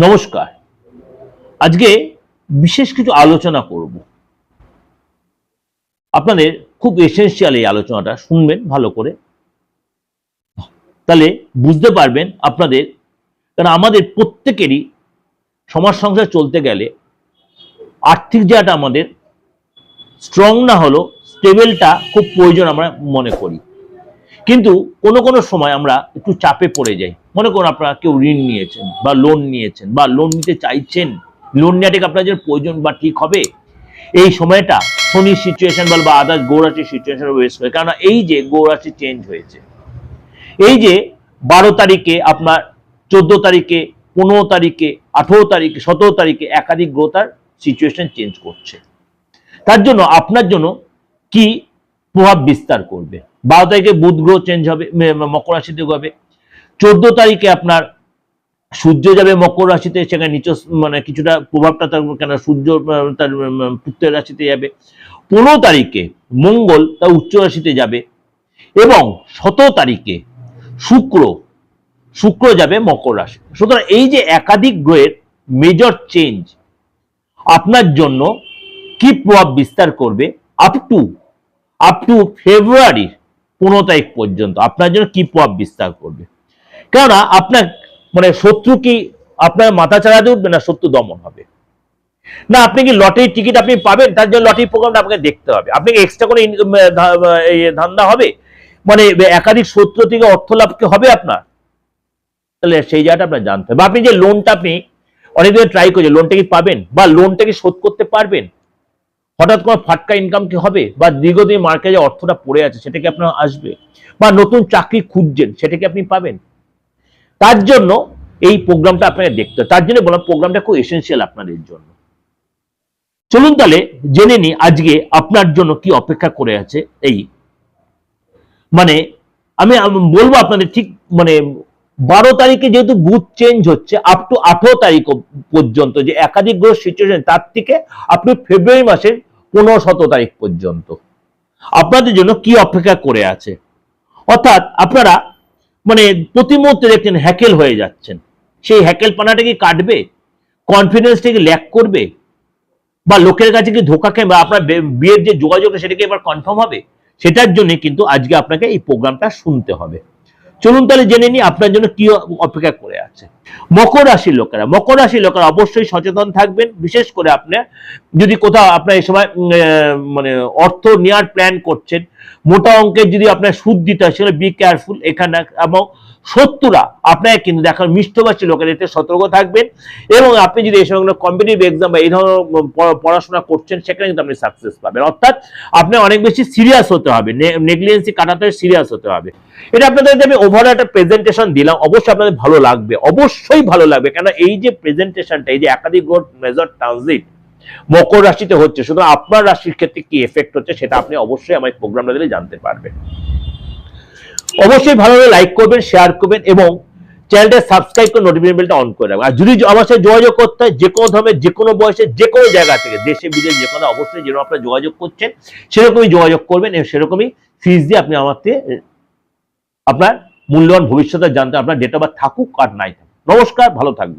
নমস্কার। আজকে বিশেষ কিছু আলোচনা করব। আপনাদের খুব এসেনশিয়াল এই আলোচনাটা শুনবেন ভালো করে, তাহলে বুঝতে পারবেন আপনাদের। কারণ আমাদের প্রত্যেকেরই সমাজ সংসার চলতে গেলে আর্থিক জায়গাটা আমাদের স্ট্রং না হলেও স্টেবলটা খুব প্রয়োজন আমরা মনে করি। কিন্তু কোনো সময় আমরা একটু চাপে পড়ে যাই। মনে করুন আপনারা কেউ ঋণ নিয়েছেন বা লোন নিয়েছেন বা লোন নিতে চাইছেন, লোন নেওয়াটাকে আপনার জন্য প্রয়োজন বা ঠিক হবে, এই সময়টা শনির সিচুয়েশন বা আদার্স গৌরাশির সিচুয়েশন ওয়েস্ট করে। কারণ এই যে গৌরাশি চেঞ্জ হয়েছে, এই যে 12 তারিখে আপনার 14 তারিখে 15 তারিখে 18 তারিখে 17 তারিখে একাধিক গ্রহ তার সিচুয়েশন চেঞ্জ করছে। তার জন্য আপনার জন্য কি প্রভাব বিস্তার করবে। 12 তারিখে বুধ গ্রহ চেঞ্জ হবে, মকর রাশিতে যাবে। 14 তারিখে আপনার সূর্য যাবে মকর রাশিতে, সেখানে নিচ মানে কিছুটা প্রভাবটা তার, কেন সূর্য তার পুত্রের রাশিতে যাবে। 15 তারিখে মঙ্গল তার উচ্চ রাশিতে যাবে এবং 17 তারিখে শুক্র যাবে মকর রাশি। সুতরাং এই যে একাধিক গ্রহের মেজর চেঞ্জ আপনার জন্য কি প্রভাব বিস্তার করবে আপ টু ফেব্রুয়ারির 15 তারিখ পর্যন্ত আপনার জন্য কি প্রভাব বিস্তার করবে। কেননা আপনার মানে শত্রু কি আপনার মাথা চাড়াতে উঠবে, না শত্রু দমন হবে, না আপনি কি লটারি টিকিট আপনি পাবেন, তার জন্য লটারি প্রোগ্রামটা আপনাকে দেখতে হবে। আপনি এক্সট্রা করে ধান্দা হবে, মানে একাধিক শত্রু থেকে অর্থ লাভ কি হবে আপনার, তাহলে সেই জায়গাটা আপনার জানতে হবে। আপনি যে লোনটা আপনি অনেকদিন ট্রাই করছেন, লোনটা কি পাবেন বা লোনটা কি শোধ করতে পারবেন, হঠাৎ কোনো ফাটকা ইনকাম কি হবে, বা দীর্ঘদিন মার্কেটে যে অর্থটা পড়ে আছে সেটা কি আপনার আসবে, বা নতুন চাকরি খুঁজছেন সেটা কি আপনি পাবেন। তার জন্য এই প্রোগ্রামটা আপনাকে দেখতে হবে। তার জন্য বললাম প্রোগ্রামটা খুব এসেনশিয়াল আপনাদের জন্য। চলুন তাহলে জেনে নিই আজকে আপনার জন্য কি অপেক্ষা করে আছে। এই মানে আমি বলবো আপনাদের ঠিক মানে 12 তারিখে যেহেতু বুধ চেঞ্জ হচ্ছে আপ টু 18 তারিখ পর্যন্ত যে একাধিক গ্রহ সিচুয়েশন, তার থেকে আপনি ফেব্রুয়ারি মাসের 15-17 তারিখ পর্যন্ত আপনাদের জন্য কি অপেক্ষা করে আছে। অর্থাৎ আপনারা মানে প্রতি মুহূর্তে দেখছেন হ্যাকেল হয়ে যাচ্ছেন। সেই হ্যাকেল পানাটা কি কাটবে, কনফিডেন্সটা কি ল্যাক করবে, বা লোকের কাছে কি ধোকা খেয়ে, বা আপনার বিয়ের যে যোগাযোগ সেটা কি এবার কনফার্ম হবে, সেটার জন্য কিন্তু আজকে আপনাকে এই প্রোগ্রামটা শুনতে হবে। চলুন তাহলে জেনে নিই আপনার জন্য কি অপেক্ষা করে আছে। মকর রাশির লোকেরা অবশ্যই সচেতন থাকবেন। বিশেষ করে আপনি যদি কোথাও আপনার এই সময় মানে অর্থ নেওয়ার প্ল্যান করছেন, মোটা অঙ্কের যদি আপনার সুদ দিতে হয়, সেগুলো বি কেয়ারফুল এখানে। এবং শত্রুরা আপনাকে কিন্তু দেখার মিষ্টভাষী লোকের এতে সতর্ক থাকবেন। এবং আপনি যদি এই সময় কম্পিটিটিভ এক্সাম বা এই ধরনের পড়াশোনা করছেন, সেখানে কিন্তু আপনি সাকসেস পাবেন। অর্থাৎ আপনি অনেক বেশি সিরিয়াস হতে হবে, নেগলিজেন্সি কাটাতে সিরিয়াস হতে হবে। এটা আপনাদের আমি ওভারঅল একটা প্রেজেন্টেশন দিলাম, অবশ্যই আপনাদের ভালো লাগবে, অবশ্যই ভালো লাগবে। কেন এই যে প্রেজেন্টেশনটা, এই যে একাধিক গ্রহ মেজর ট্রানজিট মকর রাশিতে হচ্ছে, শুধু আপনার রাশির ক্ষেত্রে কি এফেক্ট হচ্ছে সেটা আপনি অবশ্যই আমার প্রোগ্রামটা দিলে জানতে পারবেন। অবশ্যই ভালো হলে লাইক করবেন, শেয়ার করবেন এবং চ্যানেলটা সাবস্ক্রাইব করে নোটিফিকেশন বেলটা অন করে রাখবেন। আর যদি আমার সাথে যোগাযোগ করতে হয়, যে কোনো ধর্মের যে কোনো বয়সে যে কোনো জায়গা থেকে, দেশে বিদেশে যে কোনো, অবশ্যই যেরকম আপনারা যোগাযোগ করছেন সেরকমই যোগাযোগ করবেন এবং সেরকমই ফিজ দিয়ে আপনি আমার থেকে আপনার মূল্যবান ভবিষ্যতে জানতে, আপনার ডেট অফ বার্থ থাকুক আর নাই থাকুক। নমস্কার, ভালো থাকবেন।